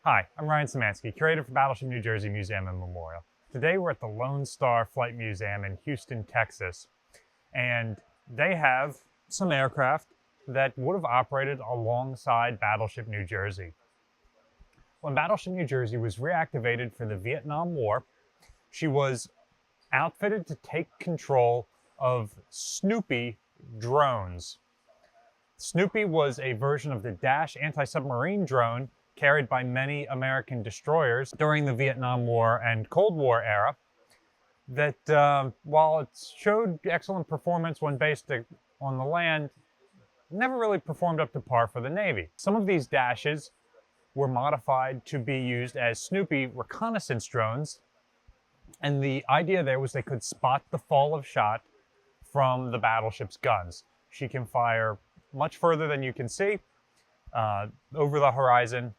Hi, I'm Ryan Szymanski, curator for Battleship New Jersey Museum and Memorial. Today we're at the Lone Star Flight Museum in Houston, Texas, and they have some aircraft that would have operated alongside Battleship New Jersey. When Battleship New Jersey was reactivated for the Vietnam War, she was outfitted to take control of Snoopy drones. Snoopy was a version of the Dash anti-submarine drone carried by many American destroyers during the Vietnam War and Cold War era that, while it showed excellent performance when based on the land, never really performed up to par for the Navy. Some of these Dashes were modified to be used as Snoopy reconnaissance drones, and the idea there was they could spot the fall of shot from the battleship's guns. She can fire much further than you can see over the horizon,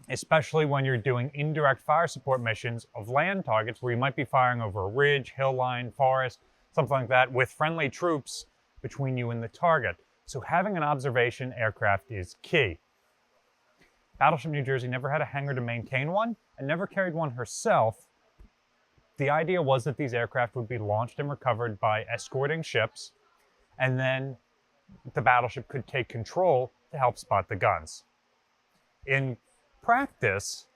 especially when you're doing indirect fire support missions of land targets where you might be firing over a ridge, hill line, forest, something like that, with friendly troops between you and the target. So having an observation aircraft is key. Battleship New Jersey never had a hangar to maintain one and never carried one herself. The idea was that these aircraft would be launched and recovered by escorting ships, and then the battleship could take control to help spot the guns. In practice,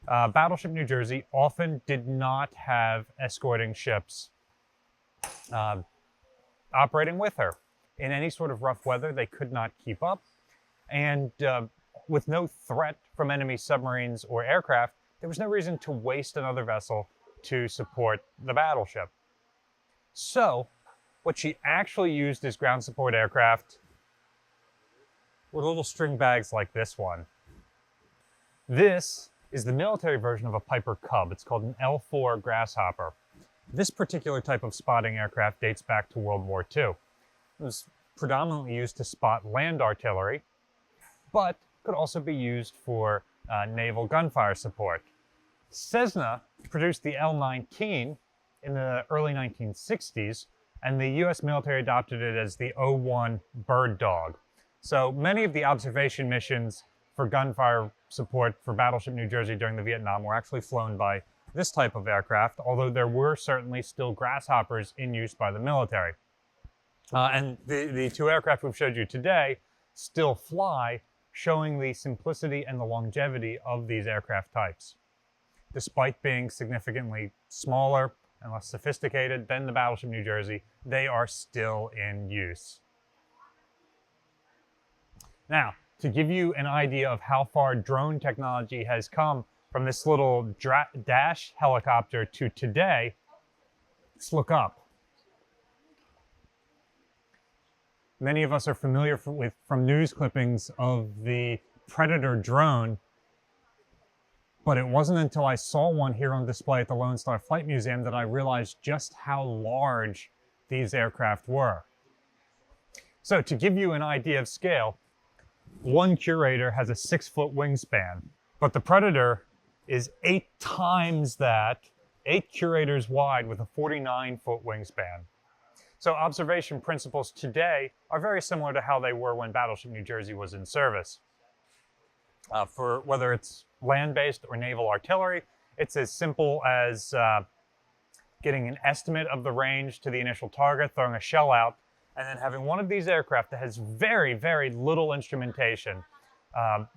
Battleship New Jersey often did not have escorting ships operating with her. In any sort of rough weather, they could not keep up, and with no threat from enemy submarines or aircraft, there was no reason to waste another vessel to support the battleship. So, what she actually used as ground support aircraft were little string bags like this one. This is the military version of a Piper Cub. It's called an L4 Grasshopper. This particular type of spotting aircraft dates back to World War II. It was predominantly used to spot land artillery, but could also be used for naval gunfire support. Cessna produced the L-19 in the early 1960s, and the US military adopted it as the O-1 Bird Dog. So many of the observation missions for gunfire support for Battleship New Jersey during the Vietnam were actually flown by this type of aircraft, although there were certainly still Grasshoppers in use by the military. And the two aircraft we've showed you today still fly, showing the simplicity and the longevity of these aircraft types. Despite being significantly smaller and less sophisticated than the Battleship New Jersey, they are still in use. Now, to give you an idea of how far drone technology has come from this little Dash helicopter to today, let's look up. Many of us are familiar from news clippings of the Predator drone, but it wasn't until I saw one here on display at the Lone Star Flight Museum that I realized just how large these aircraft were. So to give you an idea of scale, one curator has a 6-foot wingspan, but the Predator is 8 times that, 8 curators wide with a 49-foot wingspan. So observation principles today are very similar to how they were when Battleship New Jersey was in service. For whether it's land-based or naval artillery, it's as simple as getting an estimate of the range to the initial target, throwing a shell out, and then having one of these aircraft that has very, very little instrumentation.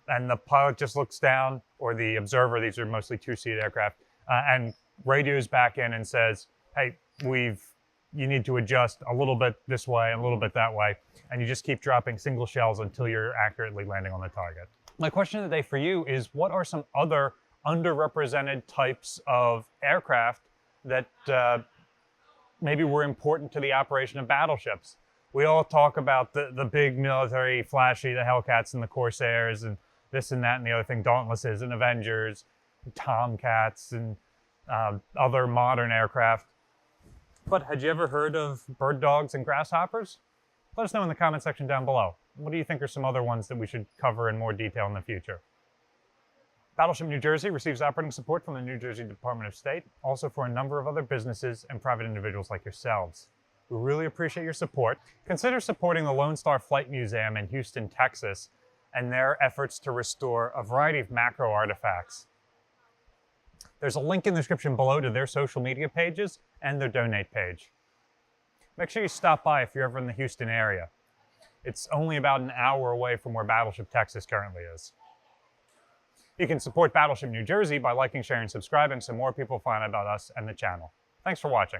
And the pilot just looks down, or the observer, these are mostly two-seat aircraft, and radios back in and says, hey, you need to adjust a little bit this way and a little bit that way, and you just keep dropping single shells until you're accurately landing on the target. My question of the day for you is, what are some other underrepresented types of aircraft that maybe were important to the operation of battleships? We all talk about the big military flashy, the Hellcats and the Corsairs and this and that and the other thing, Dauntlesses and Avengers, Tomcats and other modern aircraft. But had you ever heard of bird dogs and grasshoppers? Let us know in the comment section down below. What do you think are some other ones that we should cover in more detail in the future? Battleship New Jersey receives operating support from the New Jersey Department of State, also for a number of other businesses and private individuals like yourselves. We really appreciate your support. Consider supporting the Lone Star Flight Museum in Houston, Texas. and their efforts to restore a variety of macro artifacts. There's a link in the description below to their social media pages and their donate page. Make sure you stop by if you're ever in the Houston area. It's only about an hour away from where Battleship Texas currently is. You can support Battleship New Jersey by liking, sharing, and subscribing so more people find out about us and the channel. Thanks for watching.